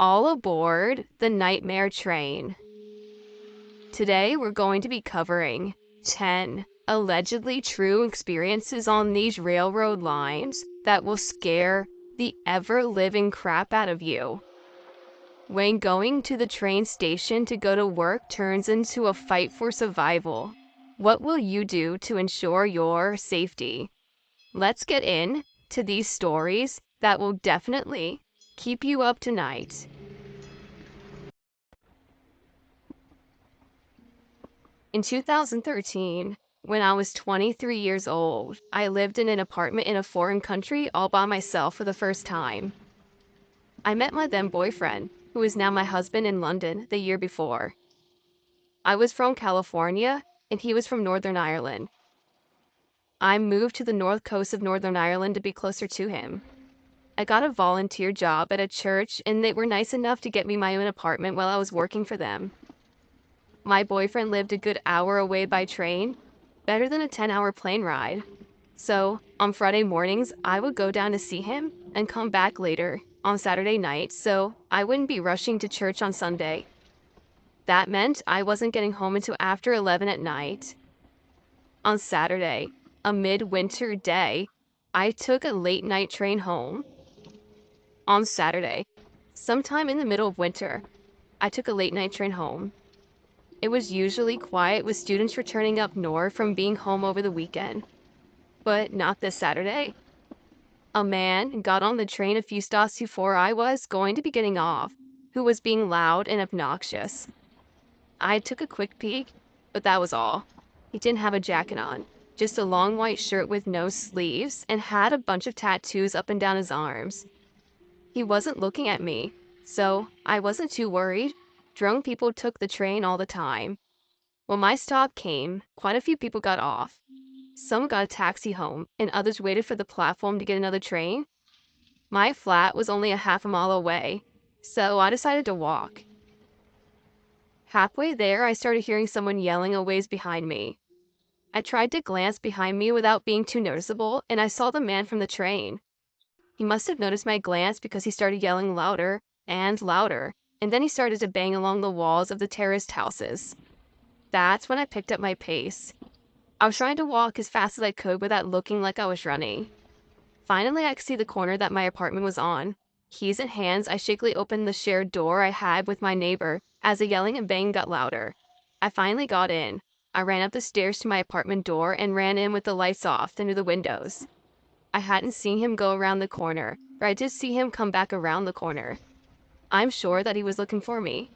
All aboard the Nightmare Train. Today, we're going to be covering 10 allegedly true experiences on these railroad lines that will scare the ever-living crap out of you. When going to the train station to go to work turns into a fight for survival, what will you do to ensure your safety? Let's get into these stories that will definitely keep you up tonight. In 2013, when I was 23 years old, I lived in an apartment in a foreign country all by myself for the first time. I met my then boyfriend, who is now my husband, in London the year before. I was from California, and he was from Northern Ireland. I moved to the north coast of Northern Ireland to be closer to him. I got a volunteer job at a church, and they were nice enough to get me my own apartment while I was working for them. My boyfriend lived a good hour away by train, better than a 10-hour plane ride. So, on Friday mornings, I would go down to see him and come back later on Saturday night so I wouldn't be rushing to church on Sunday. That meant I wasn't getting home until after 11 at night. On Saturday, a midwinter day, I took a late night train home. On Saturday, sometime in the middle of winter, I took a late night train home. It was usually quiet with students returning up north from being home over the weekend. But not this Saturday. A man got on the train a few stops before I was going to be getting off, who was being loud and obnoxious. I took a quick peek, but that was all. He didn't have a jacket on, just a long white shirt with no sleeves, and had a bunch of tattoos up and down his arms. He wasn't looking at me, so I wasn't too worried. Drunk people took the train all the time. When my stop came, quite a few people got off. Some got a taxi home, and others waited for the platform to get another train. My flat was only a half a mile away, so I decided to walk. Halfway there, I started hearing someone yelling a ways behind me. I tried to glance behind me without being too noticeable, and I saw the man from the train. He must have noticed my glance because he started yelling louder and louder, and then he started to bang along the walls of the terraced houses. That's when I picked up my pace. I was trying to walk as fast as I could without looking like I was running. Finally, I could see the corner that my apartment was on. Keys in hands, I shakily opened the shared door I had with my neighbor as the yelling and banging got louder. I finally got in. I ran up the stairs to my apartment door and ran in with the lights off through the windows. I hadn't seen him go around the corner, but I did see him come back around the corner. I'm sure that he was looking for me.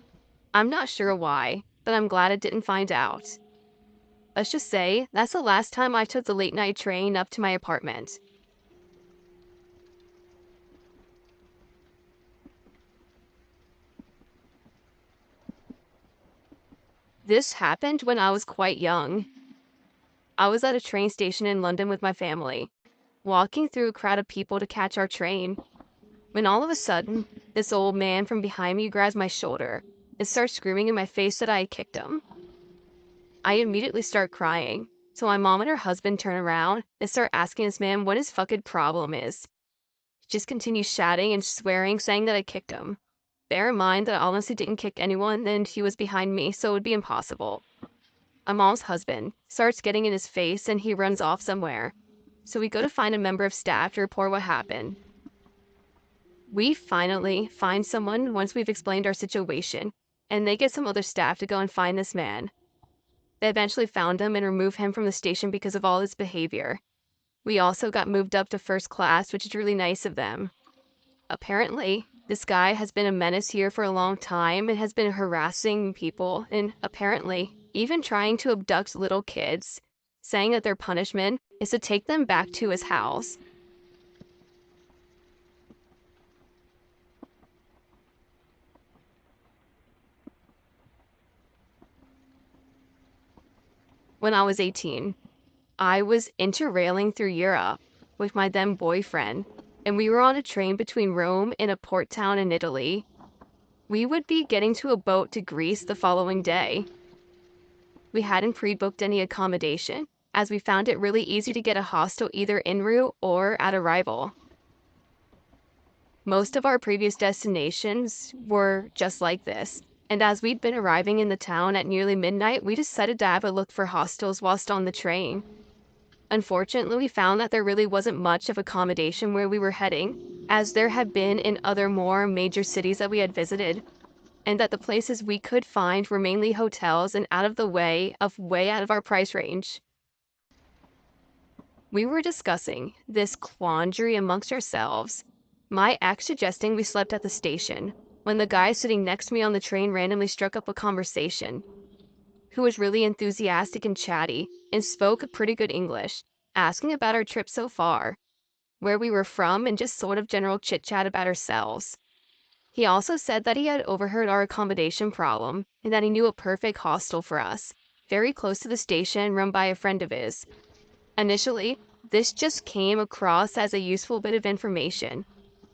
I'm not sure why, but I'm glad I didn't find out. Let's just say that's the last time I took the late night train up to my apartment. This happened when I was quite young. I was at a train station in London with my family, walking through a crowd of people to catch our train, when all of a sudden, this old man from behind me grabs my shoulder and starts screaming in my face that I had kicked him. I immediately start crying, so my mom and her husband turn around and start asking this man what his fucking problem is. He just continues shouting and swearing, saying that I kicked him. Bear in mind that I honestly didn't kick anyone and he was behind me, so it would be impossible. My mom's husband starts getting in his face and he runs off somewhere. So we go to find a member of staff to report what happened. We finally find someone once we've explained our situation, and they get some other staff to go and find this man. They eventually found him and removed him from the station because of all his behavior. We also got moved up to first class, which is really nice of them. Apparently, this guy has been a menace here for a long time and has been harassing people and apparently even trying to abduct little kids, saying that their punishment is to take them back to his house. When I was 18, I was interrailing through Europe with my then boyfriend, and we were on a train between Rome and a port town in Italy. We would be getting to a boat to Greece the following day. We hadn't pre-booked any accommodation, as we found it really easy to get a hostel either en route or at arrival. Most of our previous destinations were just like this, and as we'd been arriving in the town at nearly midnight, we decided to have a look for hostels whilst on the train. Unfortunately, we found that there really wasn't much of accommodation where we were heading, as there had been in other more major cities that we had visited, and that the places we could find were mainly hotels and out of the way out of our price range. We were discussing this quandary amongst ourselves, my ex suggesting we slept at the station, when the guy sitting next to me on the train randomly struck up a conversation, who was really enthusiastic and chatty, and spoke pretty good English, asking about our trip so far, where we were from, and just sort of general chit-chat about ourselves. He also said that he had overheard our accommodation problem, and that he knew a perfect hostel for us, very close to the station, run by a friend of his. Initially, this just came across as a useful bit of information,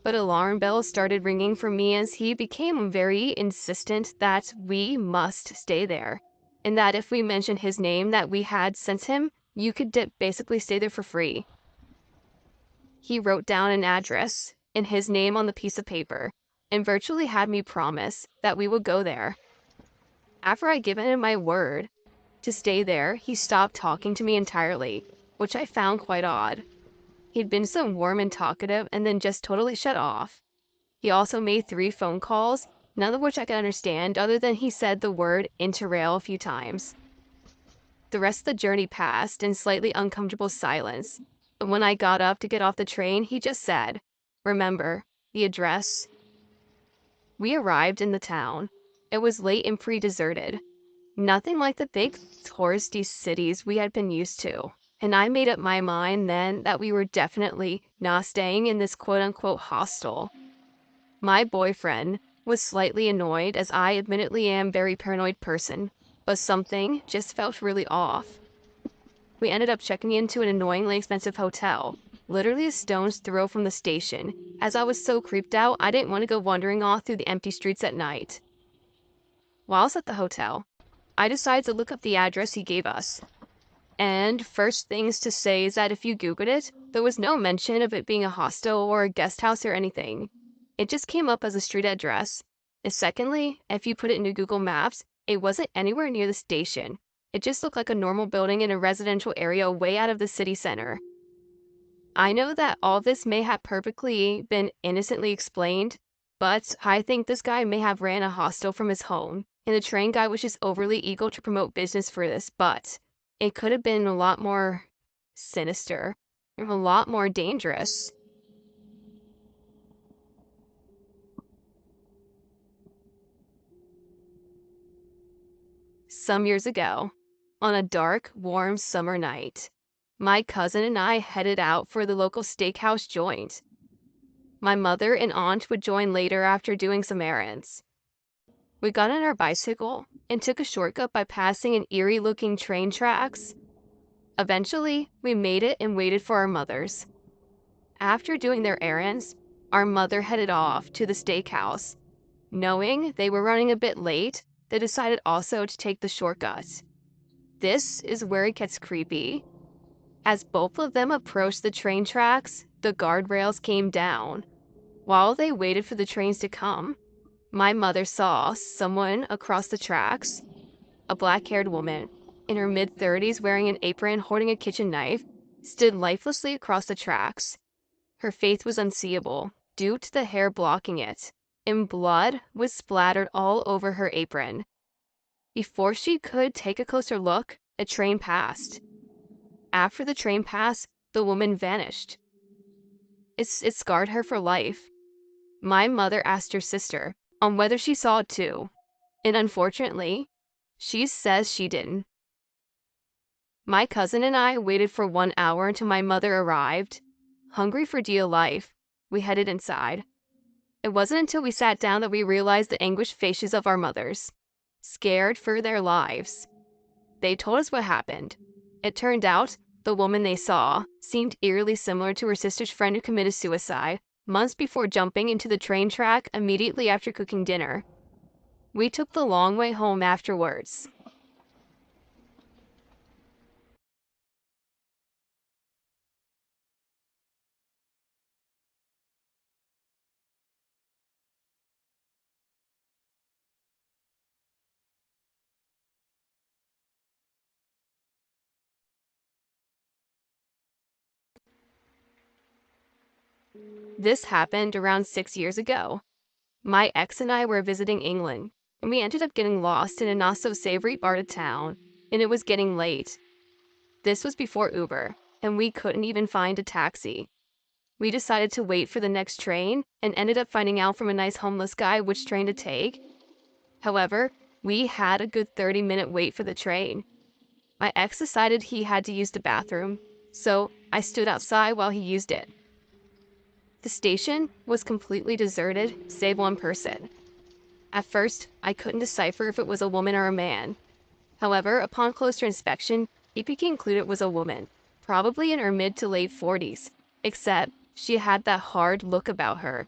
but alarm bells started ringing for me as he became very insistent that we must stay there, and that if we mentioned his name that we had sent him, you could basically stay there for free. He wrote down an address and his name on the piece of paper, and virtually had me promise that we would go there. After I'd given him my word to stay there, he stopped talking to me entirely, which I found quite odd. He'd been so warm and talkative and then just totally shut off. He also made 3 phone calls, none of which I could understand other than he said the word interrail a few times. The rest of the journey passed in slightly uncomfortable silence, but when I got up to get off the train, he just said, "Remember, the address." We arrived in the town. It was late and pretty-deserted. Nothing like the big touristy cities we had been used to, and I made up my mind then that we were definitely not staying in this quote-unquote hostel. My boyfriend was slightly annoyed, as I admittedly am a very paranoid person, but something just felt really off. We ended up checking into an annoyingly expensive hotel, literally a stone's throw from the station, as I was so creeped out I didn't want to go wandering off through the empty streets at night. Whilst at the hotel, I decided to look up the address he gave us. And first things to say is that if you Googled it, there was no mention of it being a hostel or a guest house or anything. It just came up as a street address. And secondly, if you put it into Google Maps, it wasn't anywhere near the station. It just looked like a normal building in a residential area way out of the city center. I know that all this may have perfectly been innocently explained, but I think this guy may have ran a hostel from his home, and the train guy was just overly eager to promote business for this, but it could have been a lot more sinister, and a lot more dangerous. Some years ago, on a dark, warm summer night, my cousin and I headed out for the local steakhouse joint. My mother and aunt would join later after doing some errands. We got on our bicycle and took a shortcut by passing an eerie-looking train tracks. Eventually, we made it and waited for our mothers. After doing their errands, our mother headed off to the steakhouse. Knowing they were running a bit late, they decided also to take the shortcut. This is where it gets creepy. As both of them approached the train tracks, the guardrails came down. While they waited for the trains to come, my mother saw someone across the tracks, a black-haired woman, in her mid-30s wearing an apron holding a kitchen knife, stood lifelessly across the tracks. Her face was unseeable, due to the hair blocking it, and blood was splattered all over her apron. Before she could take a closer look, a train passed. After the train passed, the woman vanished. It scarred her for life. My mother asked her sister on whether she saw it too, and unfortunately, she says she didn't. My cousin and I waited for 1 hour until my mother arrived. Hungry for dear life, we headed inside. It wasn't until we sat down that we realized the anguished faces of our mothers, scared for their lives. They told us what happened. It turned out the woman they saw seemed eerily similar to her sister's friend who committed suicide months before jumping into the train track immediately after cooking dinner. We took the long way home afterwards. This happened around 6 years ago. My ex and I were visiting England, and we ended up getting lost in a not-so-savory part of town, and it was getting late. This was before Uber, and we couldn't even find a taxi. We decided to wait for the next train and ended up finding out from a nice homeless guy which train to take. However, we had a good 30-minute wait for the train. My ex decided he had to use the bathroom, so I stood outside while he used it. The station was completely deserted, save one person. At first, I couldn't decipher if it was a woman or a man. However, upon closer inspection, it became clear it was a woman, probably in her mid to late 40s, except she had that hard look about her.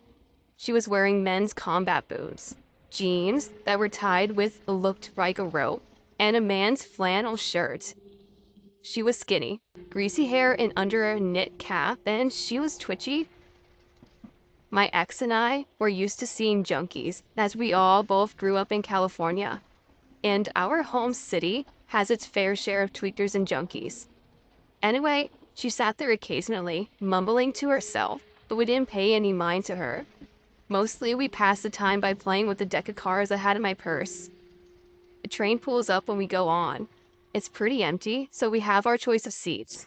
She was wearing men's combat boots, jeans that were tied with what looked like a rope, and a man's flannel shirt. She was skinny, greasy hair and under a knit cap, and she was twitchy. My ex and I were used to seeing junkies, as we all both grew up in California, and our home city has its fair share of tweakers and junkies. Anyway, she sat there occasionally, mumbling to herself, but we didn't pay any mind to her. Mostly, we passed the time by playing with the deck of cards I had in my purse. The train pulls up when we go on. It's pretty empty, so we have our choice of seats.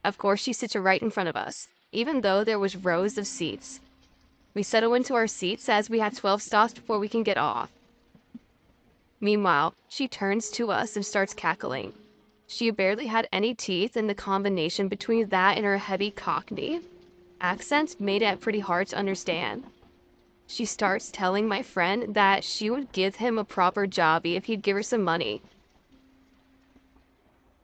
Of course, she sits right in front of us, even though there was rows of seats. We settle into our seats as we have 12 stops before we can get off. Meanwhile, she turns to us and starts cackling. She barely had any teeth, and the combination between that and her heavy Cockney accent made it pretty hard to understand. She starts telling my friend that she would give him a proper jobby if he'd give her some money.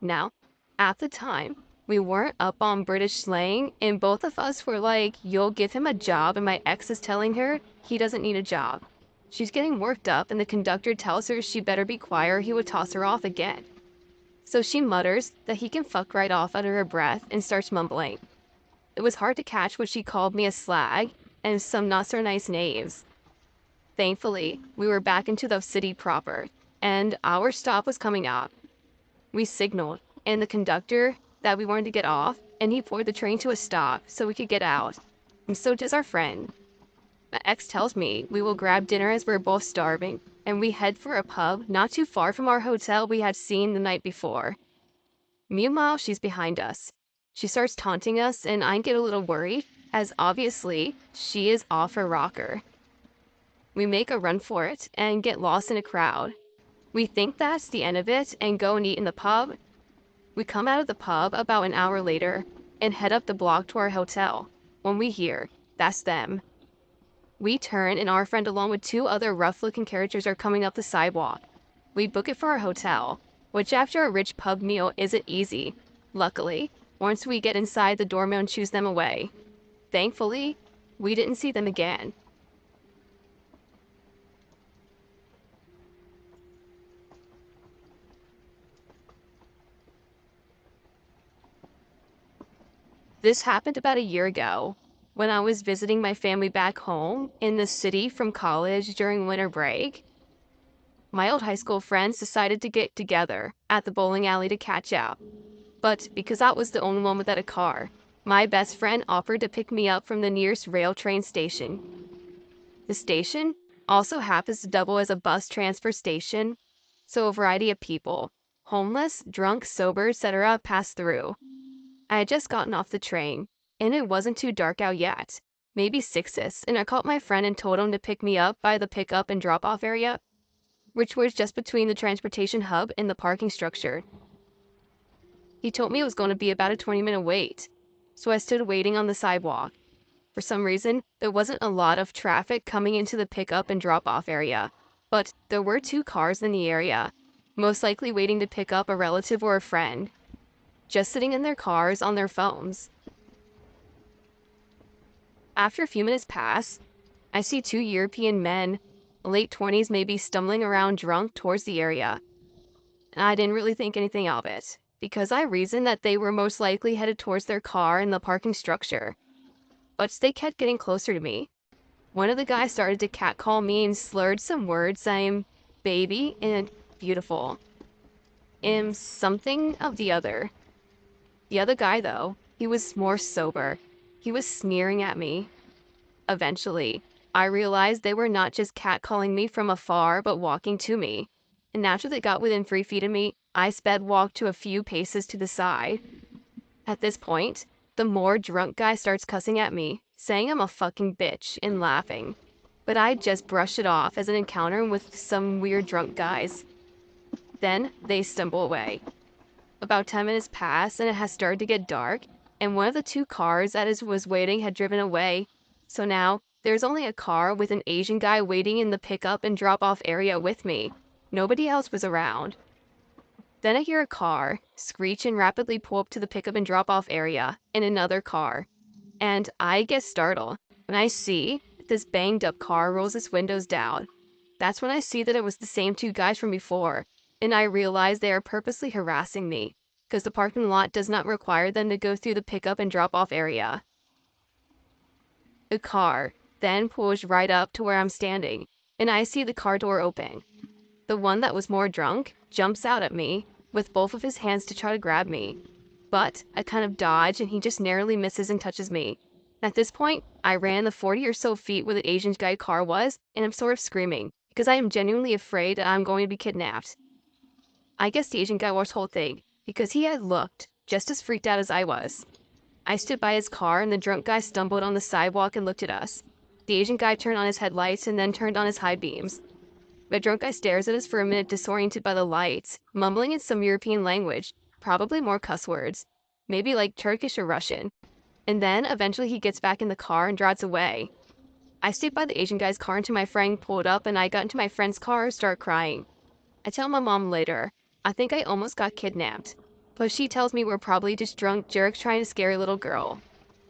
Now, at the time, we weren't up on British slang, and both of us were like, you'll give him a job, and my ex is telling her he doesn't need a job. She's getting worked up, and the conductor tells her she better be quiet or he would toss her off again. So she mutters that he can fuck right off under her breath and starts mumbling. It was hard to catch what she called me a slag and some not so nice names. Thankfully, we were back into the city proper, and our stop was coming up. We signaled, and the conductor that we wanted to get off, and he poured the train to a stop so we could get out. And so does our friend. My ex tells me we will grab dinner as we're both starving, and we head for a pub not too far from our hotel we had seen the night before. Meanwhile, she's behind us. She starts taunting us, and I get a little worried, as obviously she is off her rocker. We make a run for it and get lost in a crowd. We think that's the end of it and go and eat in the pub. We come out of the pub about an hour later and head up the block to our hotel. When we hear, that's them. We turn and our friend along with two other rough-looking characters are coming up the sidewalk. We book it for our hotel, which after a rich pub meal isn't easy. Luckily, once we get inside, the doorman shoos them away. Thankfully, we didn't see them again. This happened about a year ago when I was visiting my family back home in the city from college during winter break. My old high school friends decided to get together at the bowling alley to catch up. But because I was the only one without a car, my best friend offered to pick me up from the nearest rail train station. The station also happens to double as a bus transfer station, so a variety of people, homeless, drunk, sober, etc., pass through. I had just gotten off the train, and it wasn't too dark out yet, maybe sixes, and I called my friend and told him to pick me up by the pickup and drop-off area, which was just between the transportation hub and the parking structure. He told me it was going to be about a 20-minute wait, so I stood waiting on the sidewalk. For some reason, there wasn't a lot of traffic coming into the pickup and drop-off area, but there were two cars in the area, most likely waiting to pick up a relative or a friend, just sitting in their cars on their phones. After a few minutes pass, I see two European men, late 20s maybe, stumbling around drunk towards the area. And I didn't really think anything of it, because I reasoned that they were most likely headed towards their car in the parking structure. But they kept getting closer to me. One of the guys started to catcall me and slurred some words. I'm baby and beautiful. Am something of the other. The other guy, though, he was more sober. He was sneering at me. Eventually, I realized they were not just catcalling me from afar, but walking to me. And after they got within 3 feet of me, I sped walked to a few paces to the side. At this point, the more drunk guy starts cussing at me, saying I'm a fucking bitch and laughing. But I just brushed it off as an encounter with some weird drunk guys. Then they stumble away. About 10 minutes pass and it has started to get dark, and one of the two cars that was waiting had driven away. So now there's only a car with an Asian guy waiting in the pickup and drop off area with me. Nobody else was around. Then I hear a car screech and rapidly pull up to the pickup and drop off area, and another car. And I get startled when I see this banged up car rolls its windows down. That's when I see that it was the same two guys from before, and I realize they are purposely harassing me, because the parking lot does not require them to go through the pickup and drop off area. The car then pulls right up to where I'm standing, and I see the car door open. The one that was more drunk jumps out at me with both of his hands to try to grab me. But I kind of dodge and he just narrowly misses and touches me. At this point, I ran the 40 or so feet where the Asian guy car was, and I'm sort of screaming because I am genuinely afraid that I'm going to be kidnapped. I guess the Asian guy watched the whole thing because he had looked just as freaked out as I was. I stood by his car and the drunk guy stumbled on the sidewalk and looked at us. The Asian guy turned on his headlights and then turned on his high beams. The drunk guy stares at us for a minute, disoriented by the lights, mumbling in some European language, probably more cuss words, maybe like Turkish or Russian. And then eventually he gets back in the car and drives away. I stayed by the Asian guy's car until my friend pulled up and I got into my friend's car and started crying. I tell my mom later, I think I almost got kidnapped. But she tells me we're probably just drunk jerks trying to scare a little girl.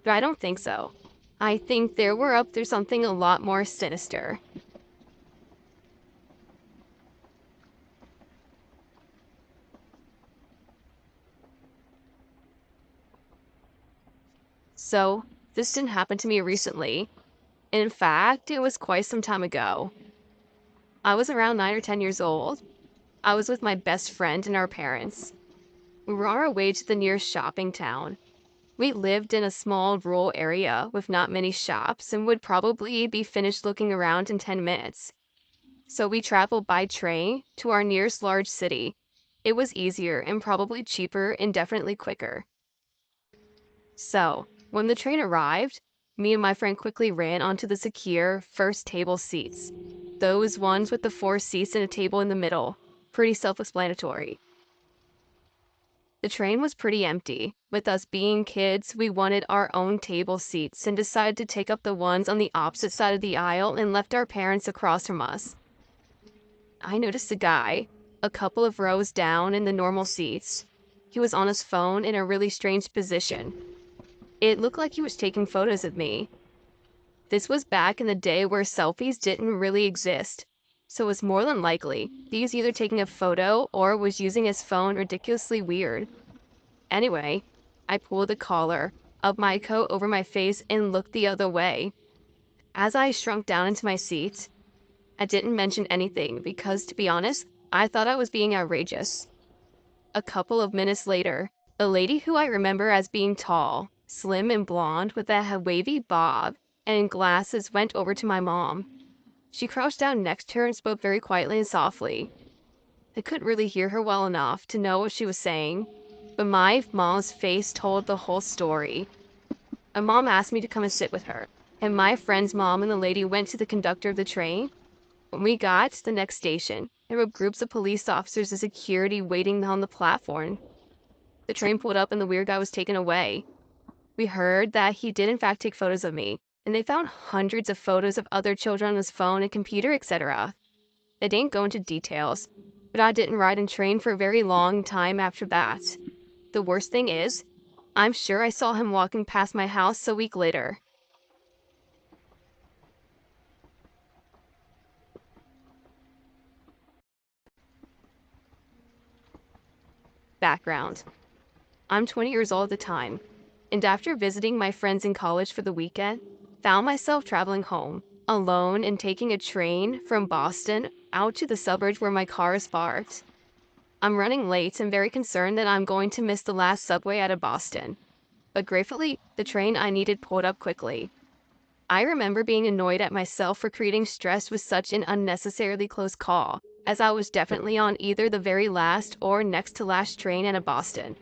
But I don't think so. I think we're up to something a lot more sinister. So, this didn't happen to me recently. In fact, it was quite some time ago. I was around 9 or 10 years old. I was with my best friend and our parents. We were on our way to the nearest shopping town. We lived in a small rural area with not many shops and would probably be finished looking around in 10 minutes. So we traveled by train to our nearest large city. It was easier and probably cheaper and definitely quicker. So, when the train arrived, me and my friend quickly ran onto the secure first table seats. Those ones with the four seats and a table in the middle. Pretty self-explanatory. The train was pretty empty. With us being kids, we wanted our own table seats and decided to take up the ones on the opposite side of the aisle and left our parents across from us. I noticed a guy, a couple of rows down in the normal seats. He was on his phone in a really strange position. It looked like he was taking photos of me. This was back in the day where selfies didn't really exist, so it's more than likely he was either taking a photo or was using his phone ridiculously weird. Anyway, I pulled the collar of my coat over my face and looked the other way. As I shrunk down into my seat, I didn't mention anything because, to be honest, I thought I was being outrageous. A couple of minutes later, a lady who I remember as being tall, slim and blonde with a wavy bob and glasses went over to my mom. She crouched down next to her and spoke very quietly and softly. I couldn't really hear her well enough to know what she was saying, but my mom's face told the whole story. My mom asked me to come and sit with her, and my friend's mom and the lady went to the conductor of the train. When we got to the next station, there were groups of police officers and security waiting on the platform. The train pulled up and the weird guy was taken away. We heard that he did in fact take photos of me, and they found hundreds of photos of other children on his phone and computer, etc. They didn't go into details, but I didn't ride and train for a very long time after that. The worst thing is, I'm sure I saw him walking past my house a week later. Background. I'm 20 years old at the time, and after visiting my friends in college for the weekend, found myself traveling home, alone and taking a train from Boston out to the suburbs where my car is parked. I'm running late and very concerned that I'm going to miss the last subway out of Boston, but gratefully, the train I needed pulled up quickly. I remember being annoyed at myself for creating stress with such an unnecessarily close call, as I was definitely on either the very last or next to last train out of Boston.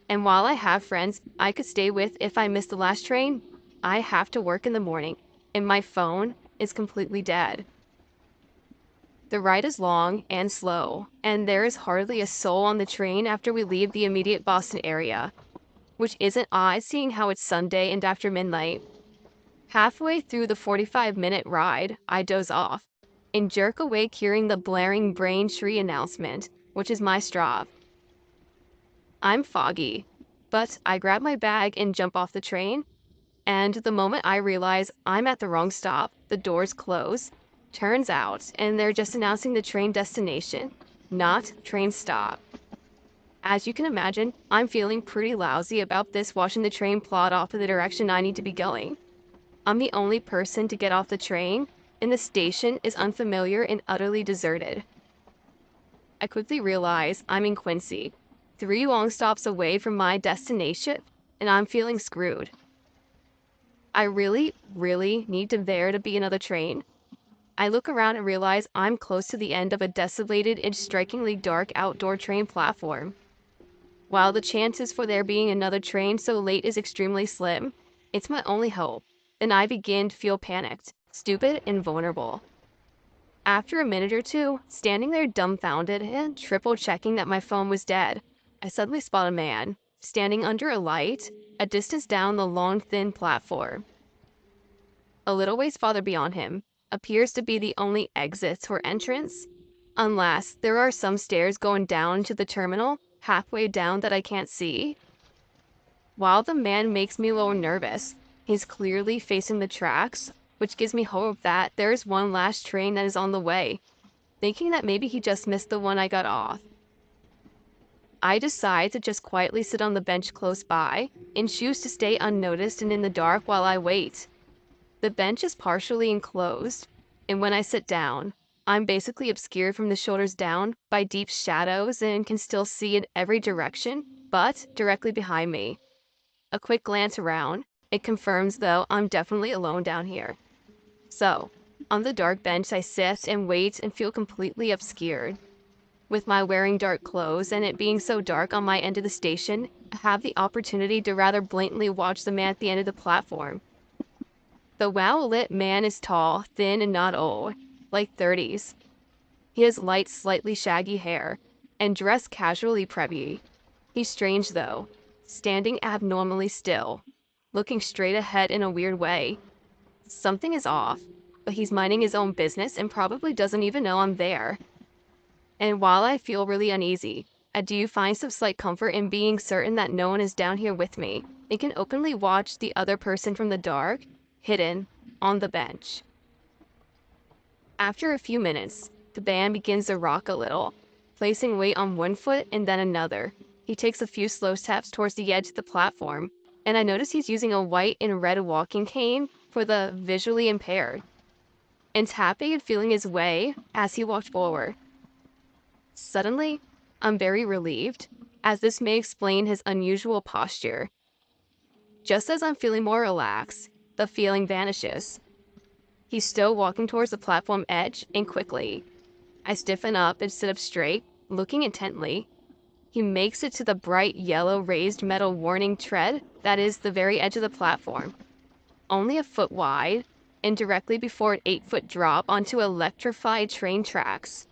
And while I have friends I could stay with if I miss the last train, I have to work in the morning, and my phone is completely dead. The ride is long and slow, and there is hardly a soul on the train after we leave the immediate Boston area, which isn't odd seeing how it's Sunday and after midnight. Halfway through the 45-minute ride, I doze off and jerk awake hearing the blaring Braintree announcement, which is my stop. I'm foggy, but I grab my bag and jump off the train, and the moment I realize I'm at the wrong stop, the doors close. Turns out, and they're just announcing the train destination, not train stop. As you can imagine, I'm feeling pretty lousy about this, watching the train plod off in the direction I need to be going. I'm the only person to get off the train, and the station is unfamiliar and utterly deserted. I quickly realize I'm in Quincy, 3 long stops away from my destination, and I'm feeling screwed. I really need there to be another train. I look around and realize I'm close to the end of a desolated and strikingly dark outdoor train platform. While the chances for there being another train so late is extremely slim, it's my only hope, and I begin to feel panicked, stupid, and vulnerable. After a minute or two, standing there dumbfounded and triple checking that my phone was dead, I suddenly spot a man, standing under a light, a distance down the long, thin platform. A little ways farther beyond him appears to be the only exit or entrance, unless there are some stairs going down to the terminal halfway down that I can't see. While the man makes me a little nervous, he's clearly facing the tracks, which gives me hope that there's one last train that is on the way, thinking that maybe he just missed the one I got off. I decide to just quietly sit on the bench close by and choose to stay unnoticed and in the dark while I wait. The bench is partially enclosed, and when I sit down, I'm basically obscured from the shoulders down by deep shadows and can still see in every direction, but directly behind me. A quick glance around, it confirms though I'm definitely alone down here. So, on the dark bench I sit and wait and feel completely obscured. With my wearing dark clothes and it being so dark on my end of the station, I have the opportunity to rather blatantly watch the man at the end of the platform. The well-lit man is tall, thin, and not old, like 30s. He has light, slightly shaggy hair, and dressed casually preppy. He's strange though, standing abnormally still, looking straight ahead in a weird way. Something is off, but he's minding his own business and probably doesn't even know I'm there. And while I feel really uneasy, I do find some slight comfort in being certain that no one is down here with me. I can openly watch the other person from the dark, hidden, on the bench. After a few minutes, the band begins to rock a little, placing weight on one foot and then another. He takes a few slow steps towards the edge of the platform, and I notice he's using a white and red walking cane for the visually impaired, and tapping and feeling his way as he walked forward. Suddenly, I'm very relieved, as this may explain his unusual posture. Just as I'm feeling more relaxed, the feeling vanishes. He's still walking towards the platform edge, and quickly, I stiffen up and sit up straight, looking intently. He makes it to the bright yellow raised metal warning tread that is the very edge of the platform, only a foot wide, and directly before an 8-foot drop onto electrified train tracks.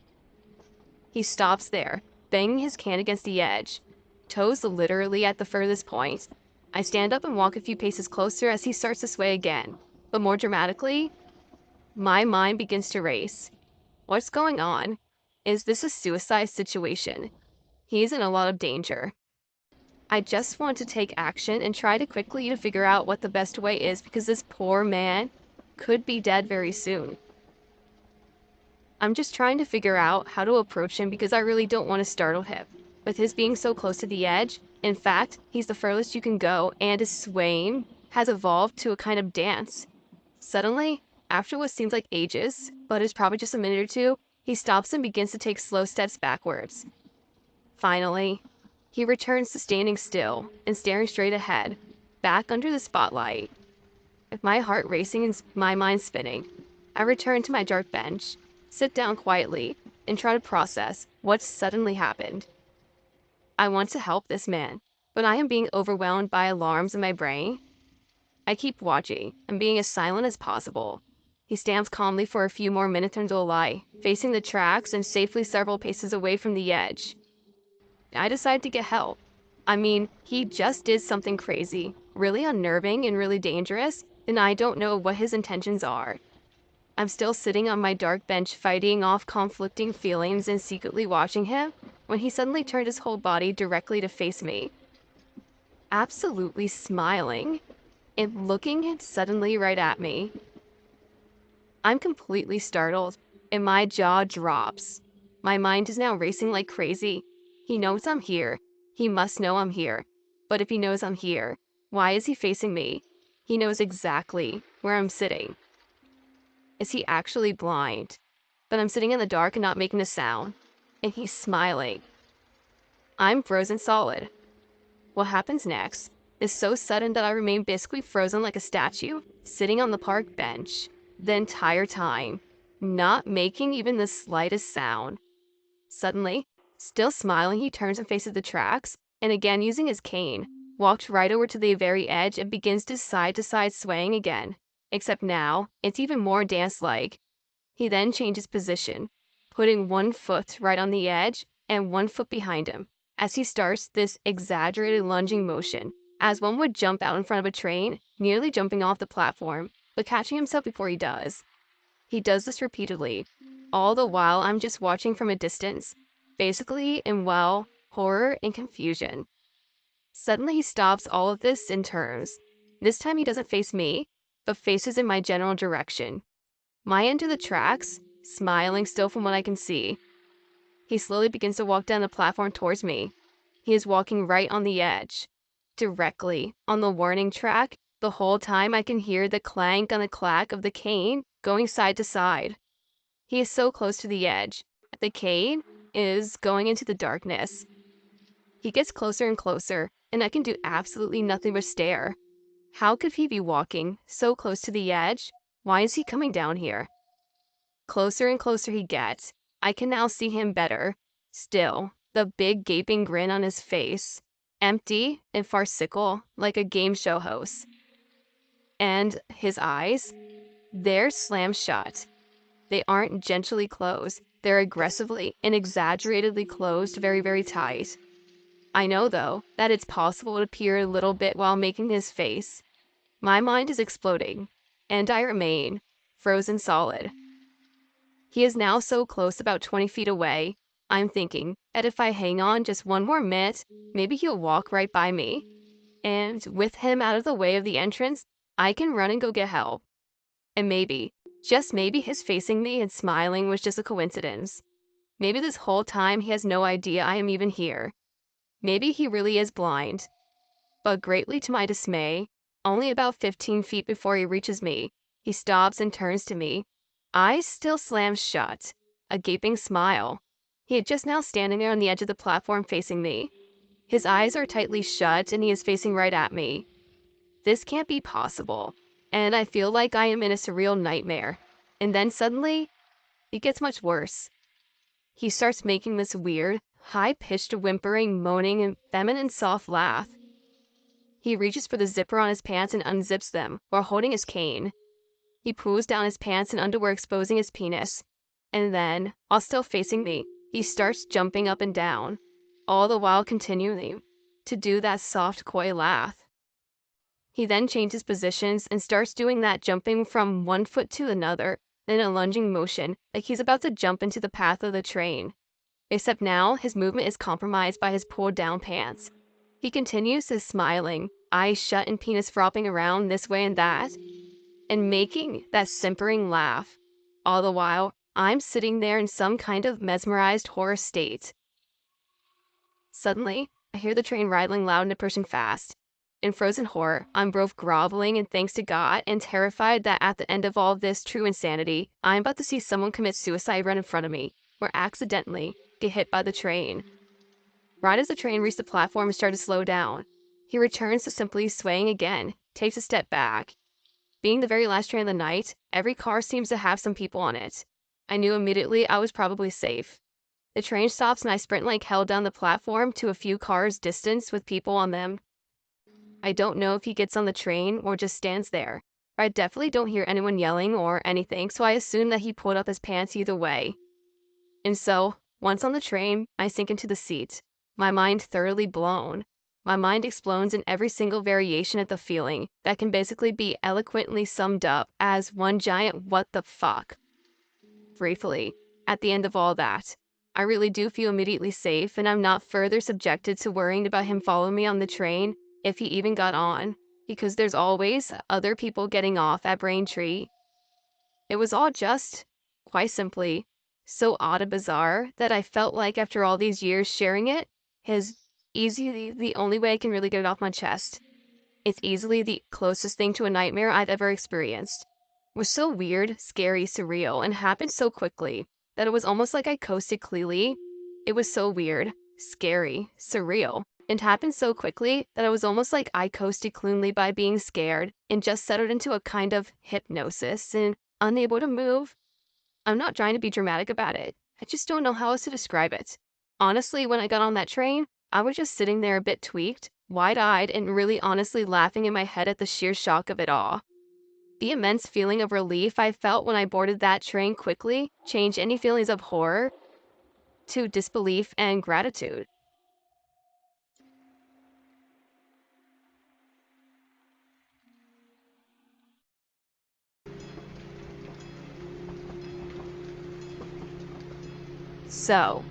He stops there, banging his can against the edge, toes literally at the furthest point. I stand up and walk a few paces closer as he starts to sway again, but more dramatically, my mind begins to race. What's going on? Is this a suicide situation? He's in a lot of danger. I just want to take action and try to quickly to figure out what the best way is because this poor man could be dead very soon. I'm just trying to figure out how to approach him because I really don't want to startle him. With his being so close to the edge, in fact, he's the furthest you can go, and his swaying has evolved to a kind of dance. Suddenly, after what seems like ages, but is probably just a minute or two, he stops and begins to take slow steps backwards. Finally, he returns to standing still and staring straight ahead, back under the spotlight. With my heart racing and my mind spinning, I return to my dark bench, sit down quietly, and try to process what suddenly happened. I want to help this man, but I am being overwhelmed by alarms in my brain. I keep watching and being as silent as possible. He stands calmly for a few more minutes until lie, facing the tracks and safely several paces away from the edge. I decide to get help. I mean, he just did something crazy, really unnerving and really dangerous, and I don't know what his intentions are. I'm still sitting on my dark bench fighting off conflicting feelings and secretly watching him when he suddenly turned his whole body directly to face me, absolutely smiling and looking suddenly right at me. I'm completely startled, and my jaw drops. My mind is now racing like crazy. He knows I'm here. He must know I'm here. But if he knows I'm here, why is he facing me? He knows exactly where I'm sitting. Is he actually blind? But I'm sitting in the dark and not making a sound. And he's smiling. I'm frozen solid. What happens next is so sudden that I remain basically frozen like a statue, sitting on the park bench the entire time, not making even the slightest sound. Suddenly, still smiling, he turns and faces the tracks, and again using his cane, walks right over to the very edge and begins to side swaying again. Except now, it's even more dance-like. He then changes position, putting one foot right on the edge and one foot behind him, as he starts this exaggerated lunging motion, as one would jump out in front of a train, nearly jumping off the platform, but catching himself before he does. He does this repeatedly, all the while I'm just watching from a distance, basically in, well, horror and confusion. Suddenly he stops all of this and turns. This time he doesn't face me, but faces in my general direction. My end of the tracks, smiling still from what I can see. He slowly begins to walk down the platform towards me. He is walking right on the edge, directly on the warning track. The whole time I can hear the clank and the clack of the cane going side to side. He is so close to the edge. The cane is going into the darkness. He gets closer and closer, and I can do absolutely nothing but stare. How could he be walking so close to the edge? Why is he coming down here? Closer and closer he gets. I can now see him better. Still, the big gaping grin on his face, empty and farcical like a game show host. And his eyes, they're slammed shut. They aren't gently closed. They're aggressively and exaggeratedly closed very, very tight. I know, though, that it's possible to peer a little bit while making his face. My mind is exploding, and I remain frozen solid. He is now so close, about 20 feet away. I'm thinking that if I hang on just one more minute, maybe he'll walk right by me. And with him out of the way of the entrance, I can run and go get help. And maybe, just maybe, his facing me and smiling was just a coincidence. Maybe this whole time he has no idea I am even here. Maybe he really is blind. But greatly to my dismay, only about 15 feet before he reaches me, he stops and turns to me, eyes still slammed shut, a gaping smile. He had just now standing there on the edge of the platform facing me. His eyes are tightly shut and he is facing right at me. This can't be possible, and I feel like I am in a surreal nightmare. And then suddenly, it gets much worse. He starts making this weird, high-pitched whimpering, moaning, and feminine soft laugh. He reaches for the zipper on his pants and unzips them while holding his cane. He pulls down his pants and underwear, exposing his penis. And then, while still facing me, he starts jumping up and down, all the while continuing to do that soft, coy laugh. He then changes positions and starts doing that jumping from one foot to another in a lunging motion, like he's about to jump into the path of the train. Except now, his movement is compromised by his pulled down pants. He continues his smiling, eyes shut and penis flopping around this way and that, and making that simpering laugh. All the while, I'm sitting there in some kind of mesmerized horror state. Suddenly, I hear the train rattling loud and approaching fast. In frozen horror, I'm both groveling and thanks to God and terrified that at the end of all this true insanity, I'm about to see someone commit suicide right in front of me, or accidentally get hit by the train. Right as the train reached the platform and started to slow down, he returns to simply swaying again, takes a step back. Being the very last train of the night, every car seems to have some people on it. I knew immediately I was probably safe. The train stops and I sprint like hell down the platform to a few cars' distance with people on them. I don't know if he gets on the train or just stands there. I definitely don't hear anyone yelling or anything, so I assume that he pulled up his pants either way. And so, once on the train, I sink into the seat, my mind thoroughly blown. My mind explodes in every single variation of the feeling that can basically be eloquently summed up as one giant what the fuck. Briefly, at the end of all that, I really do feel immediately safe and I'm not further subjected to worrying about him following me on the train if he even got on, because there's always other people getting off at Braintree. It was all just, quite simply, so odd and bizarre that I felt like after all these years sharing it, is easily the only way I can really get it off my chest. It's easily the closest thing to a nightmare I've ever experienced. It was so weird, scary, surreal, and happened so quickly that it was almost like I coasted cleanly. It was so weird, scary, surreal, and happened so quickly that it was almost like I coasted cleanly by being scared and just settled into a kind of hypnosis and unable to move. I'm not trying to be dramatic about it. I just don't know how else to describe it. Honestly, when I got on that train, I was just sitting there a bit tweaked, wide-eyed, and really honestly laughing in my head at the sheer shock of it all. The immense feeling of relief I felt when I boarded that train quickly changed any feelings of horror to disbelief and gratitude. So,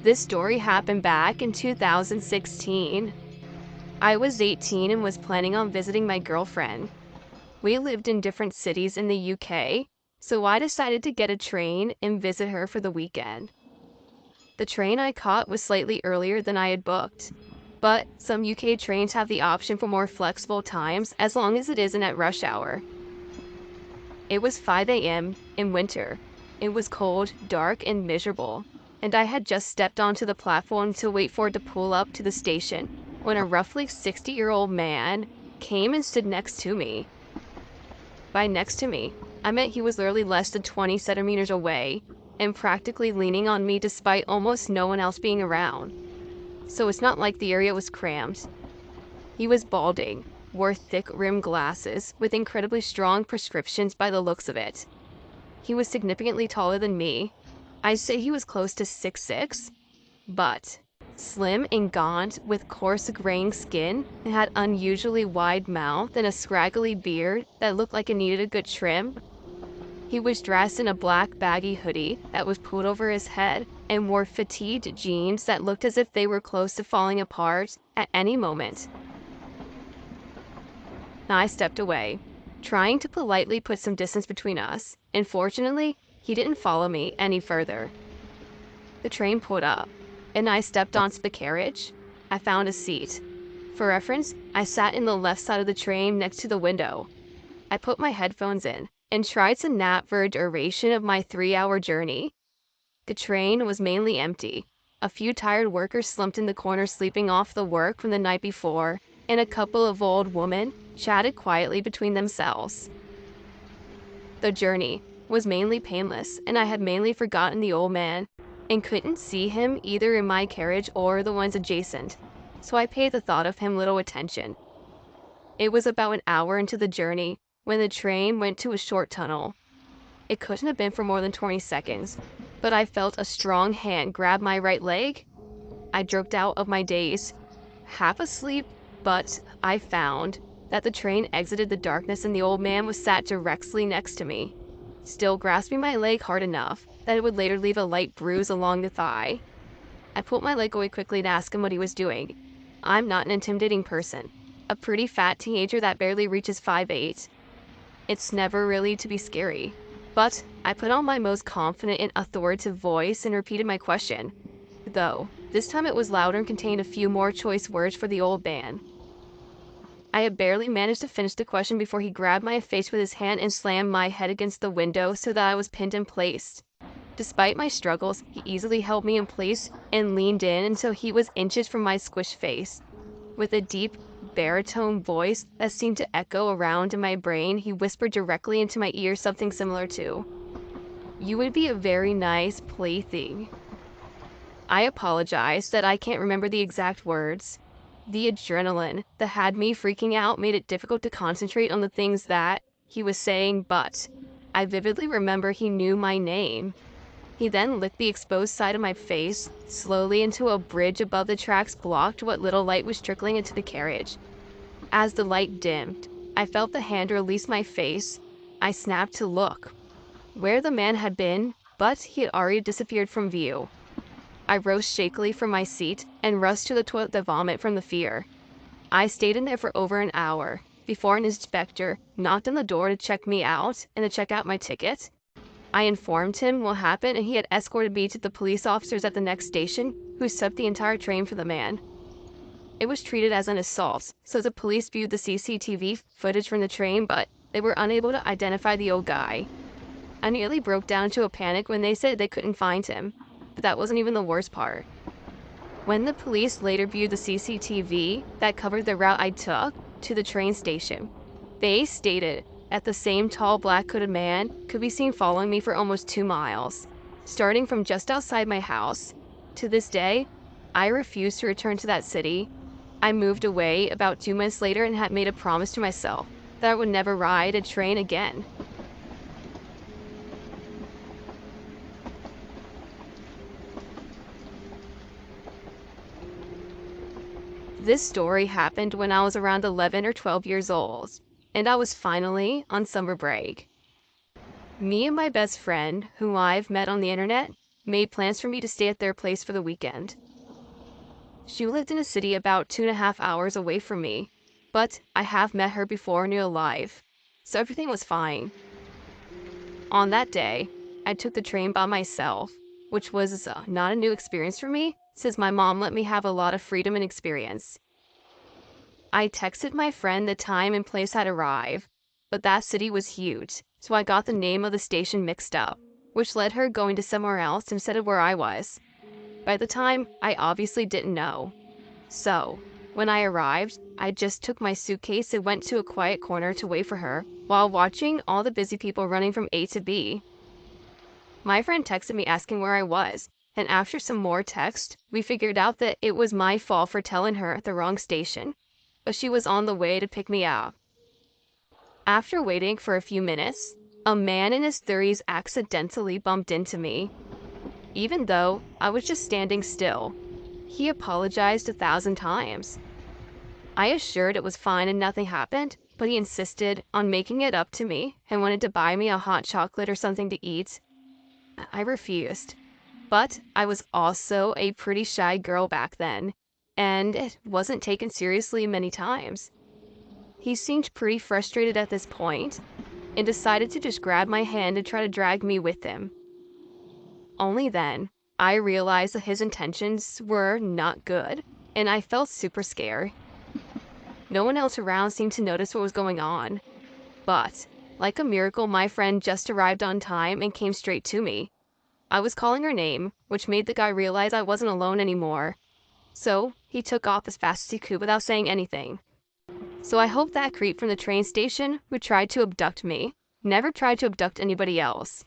this story happened back in 2016. I was 18 and was planning on visiting my girlfriend. We lived in different cities in the UK, so I decided to get a train and visit her for the weekend. The train I caught was slightly earlier than I had booked, but some UK trains have the option for more flexible times as long as it isn't at rush hour. It was 5 a.m. in winter. It was cold, dark, and miserable, and I had just stepped onto the platform to wait for it to pull up to the station when a roughly 60-year-old man came and stood next to me. By next to me, I meant he was literally less than 20 centimeters away and practically leaning on me despite almost no one else being around. So it's not like the area was crammed. He was balding, wore thick rimmed glasses with incredibly strong prescriptions by the looks of it. He was significantly taller than me. I'd say he was close to 6'6", but slim and gaunt with coarse graying skin and had unusually wide mouth and a scraggly beard that looked like it needed a good trim. He was dressed in a black baggy hoodie that was pulled over his head and wore fatigued jeans that looked as if they were close to falling apart at any moment. I stepped away, trying to politely put some distance between us, and fortunately, he didn't follow me any further. The train pulled up, and I stepped onto the carriage. I found a seat. For reference, I sat in the left side of the train next to the window. I put my headphones in and tried to nap for a duration of my 3-hour journey. The train was mainly empty. A few tired workers slumped in the corner sleeping off the work from the night before, and a couple of old women chatted quietly between themselves. The journey was mainly painless, and I had mainly forgotten the old man and couldn't see him either in my carriage or the ones adjacent, so I paid the thought of him little attention. It was about an hour into the journey when the train went to a short tunnel. It couldn't have been for more than 20 seconds, but I felt a strong hand grab my right leg. I jerked out of my daze, half asleep, but I found that the train exited the darkness and the old man was sat directly next to me, still grasping my leg hard enough that it would later leave a light bruise along the thigh. I pulled my leg away quickly to ask him what he was doing. I'm not an intimidating person, a pretty fat teenager that barely reaches 5'8". It's never really to be scary. But I put on my most confident and authoritative voice and repeated my question, though this time it was louder and contained a few more choice words for the old man. I had barely managed to finish the question before he grabbed my face with his hand and slammed my head against the window so that I was pinned in place. Despite my struggles, he easily held me in place and leaned in until he was inches from my squished face. With a deep, baritone voice that seemed to echo around in my brain. He whispered directly into my ear something similar to, "You would be a very nice plaything." I apologized that I can't remember the exact words. The adrenaline that had me freaking out made it difficult to concentrate on the things that he was saying, but I vividly remember he knew my name. He then licked the exposed side of my face slowly until a bridge above the tracks blocked what little light was trickling into the carriage. As the light dimmed, I felt the hand release my face. I snapped to look where the man had been, but he had already disappeared from view. I rose shakily from my seat and rushed to the toilet to vomit from the fear. I stayed in there for over an hour before an inspector knocked on the door to check me out and to check out my ticket. I informed him what happened, and he had escorted me to the police officers at the next station, who swept the entire train for the man. It was treated as an assault, so the police viewed the CCTV footage from the train, but they were unable to identify the old guy. I nearly broke down into a panic when they said they couldn't find him, but that wasn't even the worst part. When the police later viewed the CCTV that covered the route I took to the train station, they stated that the same tall black hooded man could be seen following me for almost 2 miles, starting from just outside my house. To this day, I refuse to return to that city. I moved away about 2 months later and had made a promise to myself that I would never ride a train again. This story happened when I was around 11 or 12 years old, and I was finally on summer break. Me and my best friend, who I've met on the internet, made plans for me to stay at their place for the weekend. She lived in a city about 2.5 hours away from me, but I have met her before in real life, so everything was fine. On that day, I took the train by myself, which was not a new experience for me, since my mom let me have a lot of freedom and experience. I texted my friend the time and place I'd arrive, but that city was huge, so I got the name of the station mixed up, which led her going to somewhere else instead of where I was. By the time, I obviously didn't know. So, when I arrived, I just took my suitcase and went to a quiet corner to wait for her, while watching all the busy people running from A to B. My friend texted me asking where I was, and after some more text, we figured out that it was my fault for telling her at the wrong station, but she was on the way to pick me up. After waiting for a few minutes, a man in his 30s accidentally bumped into me. Even though I was just standing still, he apologized 1,000 times. I assured it was fine and nothing happened, but he insisted on making it up to me and wanted to buy me a hot chocolate or something to eat. I refused, but I was also a pretty shy girl back then, and it wasn't taken seriously many times. He seemed pretty frustrated at this point and decided to just grab my hand and try to drag me with him. Only then, I realized that his intentions were not good, and I felt super scared. No one else around seemed to notice what was going on, but, like a miracle, my friend just arrived on time and came straight to me. I was calling her name, which made the guy realize I wasn't alone anymore. So, he took off as fast as he could without saying anything. So I hope that creep from the train station who tried to abduct me never tried to abduct anybody else.